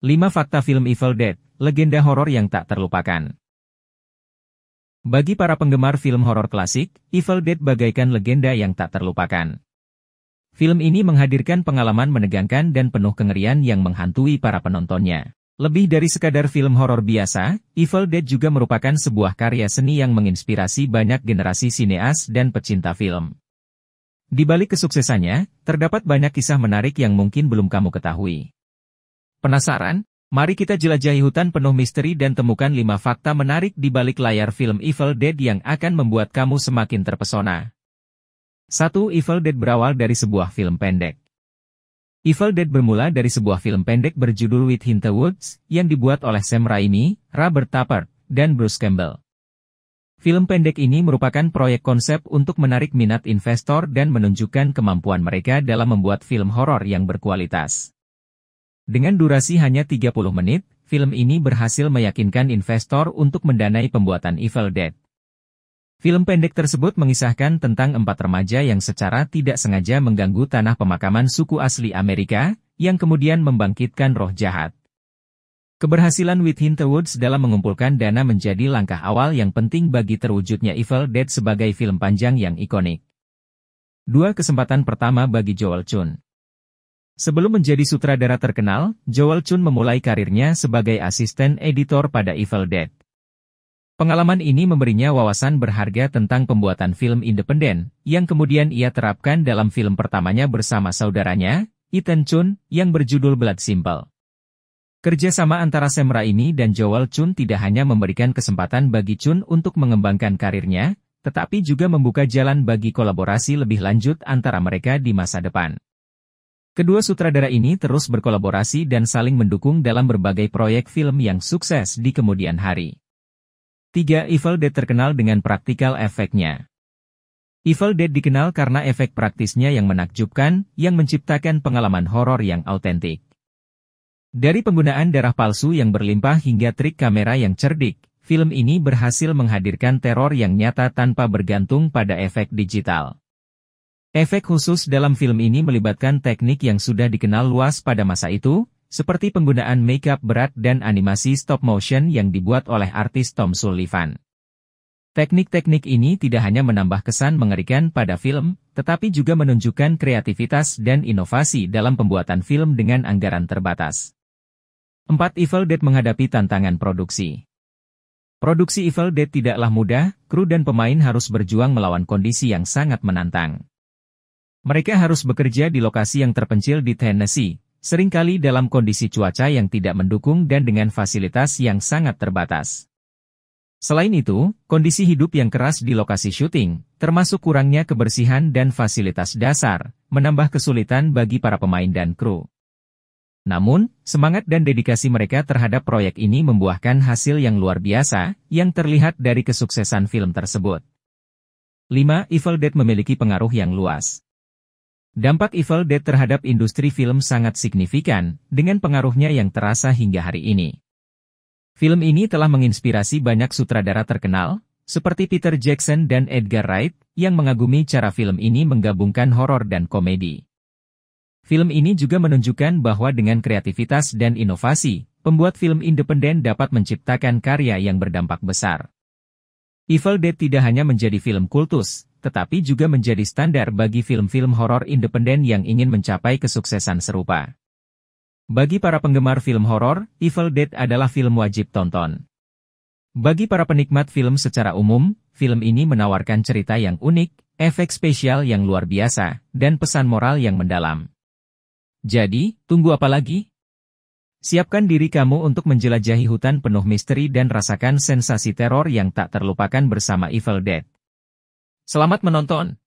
5 Fakta Film Evil Dead, legenda horor yang tak terlupakan. Bagi para penggemar film horor klasik, Evil Dead bagaikan legenda yang tak terlupakan. Film ini menghadirkan pengalaman menegangkan dan penuh kengerian yang menghantui para penontonnya. Lebih dari sekadar film horor biasa, Evil Dead juga merupakan sebuah karya seni yang menginspirasi banyak generasi sineas dan pecinta film. Di balik kesuksesannya, terdapat banyak kisah menarik yang mungkin belum kamu ketahui. Penasaran? Mari kita jelajahi hutan penuh misteri dan temukan 5 fakta menarik di balik layar film Evil Dead yang akan membuat kamu semakin terpesona. 1. Evil Dead berawal dari sebuah film pendek. Evil Dead bermula dari sebuah film pendek berjudul Within the Woods, yang dibuat oleh Sam Raimi, Robert Tappert, dan Bruce Campbell. Film pendek ini merupakan proyek konsep untuk menarik minat investor dan menunjukkan kemampuan mereka dalam membuat film horor yang berkualitas. Dengan durasi hanya 30 menit, film ini berhasil meyakinkan investor untuk mendanai pembuatan Evil Dead. Film pendek tersebut mengisahkan tentang 4 remaja yang secara tidak sengaja mengganggu tanah pemakaman suku asli Amerika, yang kemudian membangkitkan roh jahat. Keberhasilan Within the Woods dalam mengumpulkan dana menjadi langkah awal yang penting bagi terwujudnya Evil Dead sebagai film panjang yang ikonik. 2. Kesempatan pertama bagi Joel Chun. Sebelum menjadi sutradara terkenal, Joel Chun memulai karirnya sebagai asisten editor pada Evil Dead. Pengalaman ini memberinya wawasan berharga tentang pembuatan film independen, yang kemudian ia terapkan dalam film pertamanya bersama saudaranya, Ethan Chun, yang berjudul Blood Simple. Kerjasama antara Sam Raimi dan Joel Chun tidak hanya memberikan kesempatan bagi Chun untuk mengembangkan karirnya, tetapi juga membuka jalan bagi kolaborasi lebih lanjut antara mereka di masa depan. Kedua sutradara ini terus berkolaborasi dan saling mendukung dalam berbagai proyek film yang sukses di kemudian hari. 3. Evil Dead terkenal dengan praktikal efeknya. Evil Dead dikenal karena efek praktisnya yang menakjubkan, yang menciptakan pengalaman horor yang autentik. Dari penggunaan darah palsu yang berlimpah hingga trik kamera yang cerdik, film ini berhasil menghadirkan teror yang nyata tanpa bergantung pada efek digital. Efek khusus dalam film ini melibatkan teknik yang sudah dikenal luas pada masa itu, seperti penggunaan make-up berat dan animasi stop motion yang dibuat oleh artis Tom Sullivan. Teknik-teknik ini tidak hanya menambah kesan mengerikan pada film, tetapi juga menunjukkan kreativitas dan inovasi dalam pembuatan film dengan anggaran terbatas. 4. Evil Dead menghadapi tantangan produksi. Produksi Evil Dead tidaklah mudah, kru dan pemain harus berjuang melawan kondisi yang sangat menantang. Mereka harus bekerja di lokasi yang terpencil di Tennessee, seringkali dalam kondisi cuaca yang tidak mendukung dan dengan fasilitas yang sangat terbatas. Selain itu, kondisi hidup yang keras di lokasi syuting, termasuk kurangnya kebersihan dan fasilitas dasar, menambah kesulitan bagi para pemain dan kru. Namun, semangat dan dedikasi mereka terhadap proyek ini membuahkan hasil yang luar biasa, yang terlihat dari kesuksesan film tersebut. 5. Evil Dead memiliki pengaruh yang luas. Dampak Evil Dead terhadap industri film sangat signifikan, dengan pengaruhnya yang terasa hingga hari ini. Film ini telah menginspirasi banyak sutradara terkenal, seperti Peter Jackson dan Edgar Wright, yang mengagumi cara film ini menggabungkan horor dan komedi. Film ini juga menunjukkan bahwa dengan kreativitas dan inovasi, pembuat film independen dapat menciptakan karya yang berdampak besar. Evil Dead tidak hanya menjadi film kultus, tetapi juga menjadi standar bagi film-film horor independen yang ingin mencapai kesuksesan serupa. Bagi para penggemar film horor, Evil Dead adalah film wajib tonton. Bagi para penikmat film secara umum, film ini menawarkan cerita yang unik, efek spesial yang luar biasa, dan pesan moral yang mendalam. Jadi, tunggu apa lagi? Siapkan diri kamu untuk menjelajahi hutan penuh misteri dan rasakan sensasi teror yang tak terlupakan bersama Evil Dead. Selamat menonton!